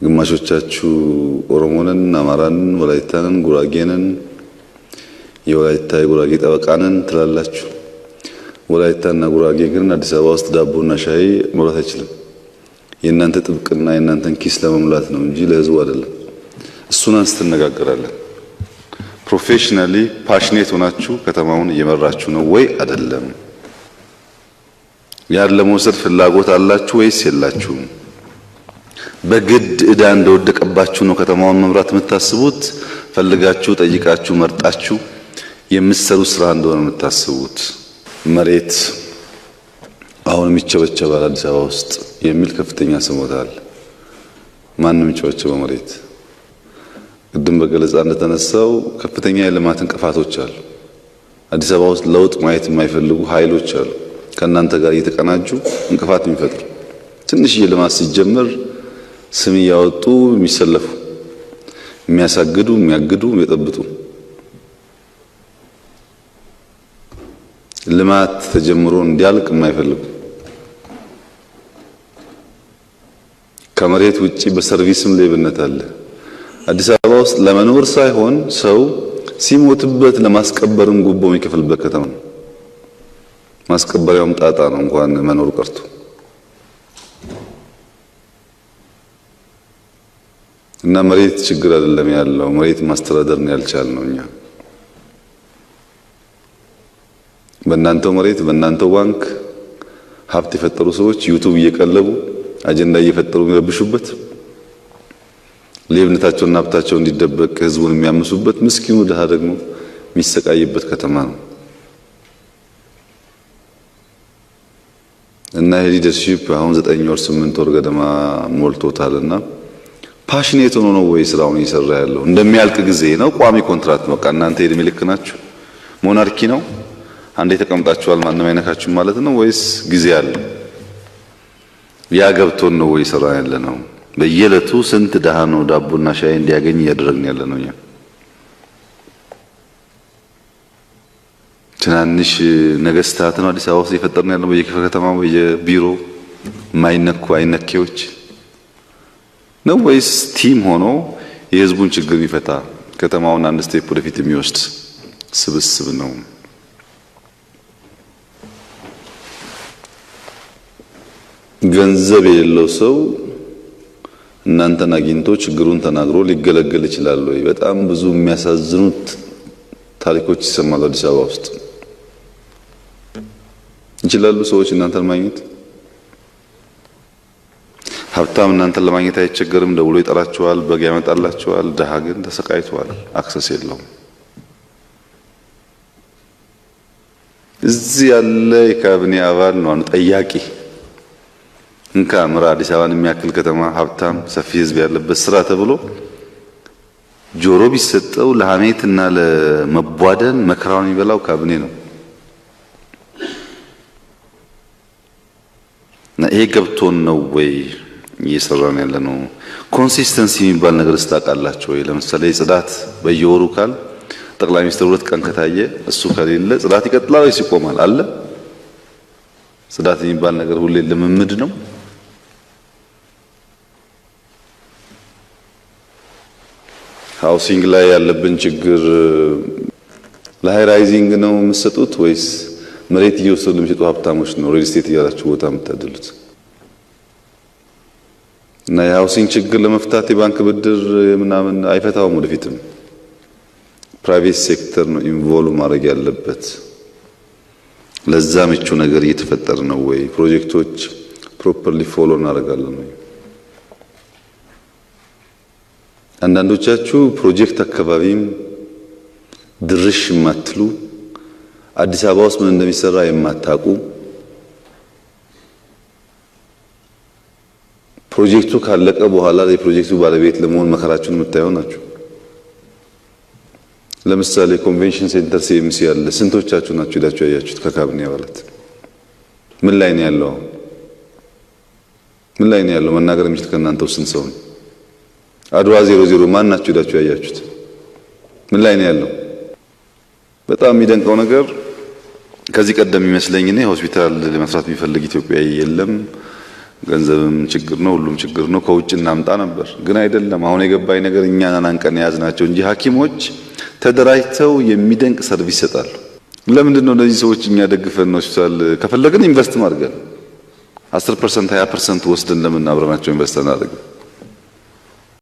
ግማሾቻችሁ ኦሮሞንን፣ አማራንን፣ ወላይታንን፣ ጉራጌንን የወላይታ የጉራጌ ጠበቃንን ትላላችሁ። ወላይታና ጉራጌ ግን አዲስ አበባ ውስጥ ዳቦና ሻይ መብላት አይችልም። የእናንተ ጥብቅና የእናንተን ኪስ ለመሙላት ነው እንጂ ለህዝቡ አይደለም። እሱን አንስተነጋገራለን። ፕሮፌሽናሊ ፓሽኔት ሆናችሁ ከተማውን እየመራችሁ ነው ወይ አይደለም? ያን ለመውሰድ ፍላጎት አላችሁ ወይስ የላችሁም? በግድ እዳ እንደወደቀባችሁ ነው ከተማውን መምራት የምታስቡት? ፈልጋችሁ ጠይቃችሁ መርጣችሁ የምትሰሩት ስራ እንደሆነ የምታስቡት? መሬት አሁንም ይቸበቸባል አዲስ አበባ ውስጥ የሚል ከፍተኛ ስሞታ አለ። ማንም ይቸበቸበው መሬት? ቅድም በገለጻ እንደተነሳው ከፍተኛ የልማት እንቅፋቶች አሉ። አዲስ አበባ ውስጥ ለውጥ ማየት የማይፈልጉ ኃይሎች አሉ፣ ከእናንተ ጋር እየተቀናጁ እንቅፋት የሚፈጥሩ። ትንሽ የልማት ሲጀመር ስም ያወጡ የሚሰለፉ፣ የሚያሳግዱ፣ የሚያግዱ፣ የሚጠብጡ። ልማት ተጀምሮ እንዲያልቅ የማይፈልጉ፣ ከመሬት ውጪ በሰርቪስም ሌብነት አለ። አዲስ አበባ ውስጥ ለመኖር ሳይሆን ሰው ሲሞትበት ለማስቀበርም ጉቦ የሚከፍልበት ከተማ ነው። ማስቀበሪያውም ጣጣ ነው እንኳን መኖር ቀርቶ። እና መሬት ችግር አይደለም ያለው፣ መሬት ማስተዳደር ነው ያልቻልነው እኛ። በእናንተው መሬት በእናንተው ባንክ ሀብት የፈጠሩ ሰዎች ዩቲዩብ እየቀለቡ አጀንዳ እየፈጠሩ የሚረብሹበት፣ ሌብነታቸውና ሀብታቸው እንዲደበቅ ህዝቡን የሚያምሱበት፣ ምስኪኑ ድሃ ደግሞ የሚሰቃይበት ከተማ ነው። እና ሊደርሺፕ አሁን 9 ወር 8 ወር ገደማ ሞልቶታልና ፓሽኔት ሆኖ ነው ወይ ስራውን እየሰራ ያለው? እንደሚያልቅ ጊዜ ነው? ቋሚ ኮንትራት ነው? በቃ እናንተ የእድሜ ልክ ናችሁ? ሞናርኪ ነው? አንዴ ተቀምጣችኋል ማንም አይነካችሁም ማለት ነው? ወይስ ጊዜ አለ? ያ ገብቶን ነው ወይ ስራ ያለ ነው? በየዕለቱ ስንት ደሃ ነው ዳቦና ሻይ እንዲያገኝ እያደረግን ያለ ነው እኛ? ትናንሽ ነገስታት ነው አዲስ አበባ ውስጥ እየፈጠርን ያለው በየክፍለ ከተማው በየቢሮ ማይነኩ አይነኬዎች ነው? ወይስ ቲም ሆኖ የህዝቡን ችግር የሚፈታ ከተማውን አንድ ስቴፕ ወደፊት የሚወስድ ስብስብ ነው? ገንዘብ የሌለው ሰው እናንተን አግኝቶ ችግሩን ተናግሮ ሊገለገል ይችላል ወይ? በጣም ብዙ የሚያሳዝኑት ታሪኮች ይሰማሉ አዲስ አበባ ውስጥ። ይችላሉ ሰዎች እናንተን ማግኘት? ሀብታም እናንተን ለማግኘት አይቸገርም፣ ደውሎ ይጠራቸዋል፣ በግ ያመጣላቸዋል። ድሃ ግን ተሰቃይቷል፣ አክሰስ የለውም። እዚህ ያለ የካቢኔ አባል ነው ጠያቂ እንካ ምራ አዲስ አበባን የሚያክል ከተማ ሀብታም ሰፊ ህዝብ ያለበት ስራ ተብሎ ጆሮ ቢሰጠው ለሐሜትና ለመቧደን መከራውን የሚበላው ካቢኔ ነው። እና ይሄ ገብቶን ነው ወይ እየሰራን ያለ ነው? ኮንሲስተንሲ የሚባል ነገር ስታውቃላችሁ ወይ? ለምሳሌ ጽዳት በየወሩ ካል ጠቅላይ ሚኒስትር 2 ቀን ከታየ እሱ ከሌለ ጽዳት ይቀጥላል ወይስ ይቆማል? አለ ጽዳት የሚባል ነገር ሁሌ ልምምድ ነው። ሃውሲንግ ላይ ያለብን ችግር ለሃይ ራይዚንግ ነው የምትሰጡት ወይስ መሬት እየወሰዱ የሚሸጡ ሀብታሞች ነው ሪል ስቴት እያላችሁ ቦታ የምታደሉት? እና የሃውሲንግ ችግር ለመፍታት የባንክ ብድር ምናምን አይፈታውም። ወደፊትም ፕራይቬት ሴክተር ነው ኢንቮልቭ ማድረግ ያለበት። ለዛ ምቹ ነገር እየተፈጠረ ነው ወይ? ፕሮጀክቶች ፕሮፐርሊ ፎሎ እናደርጋለን ወይ? አንዳንዶቻችሁ ፕሮጀክት አካባቢም ድርሽ የማትሉ አዲስ አበባ ውስጥ ምን እንደሚሰራ የማታውቁ ፕሮጀክቱ ካለቀ በኋላ የፕሮጀክቱ ባለቤት ለመሆን መከራችሁን የምታዩ ናችሁ። ለምሳሌ ኮንቬንሽን ሴንተር ሲኤምሲ ያለ ስንቶቻችሁ ናችሁ ሄዳችሁ ያያችሁት? ከካቢኔ አባላት ምን ላይ ነው ያለው? ምን ላይ ነው ያለው? መናገር የሚችል ከእናንተ ውስጥ ሰው ነው? አድዋ 00 ማን ናችሁ ሄዳችሁ ያያችሁት? ምን ላይ ነው ያለው? በጣም የሚደንቀው ነገር ከዚህ ቀደም ይመስለኝ እኔ ሆስፒታል ለመስራት የሚፈልግ ኢትዮጵያዊ የለም ገንዘብም ችግር ነው፣ ሁሉም ችግር ነው። ከውጭ እናምጣ ነበር ግን አይደለም። አሁን የገባኝ ነገር እኛን አንቀን ያዝናቸው እንጂ ሐኪሞች ተደራጅተው የሚደንቅ ሰርቪስ ይሰጣሉ። ለምንድን ነው እነዚህ ሰዎች እኛ ደግፈን ሆስፒታል ከፈለግን ኢንቨስት ማድረግ 10% 20% ወስደን ለምን አብረናቸው ኢንቨስት እናደርግ?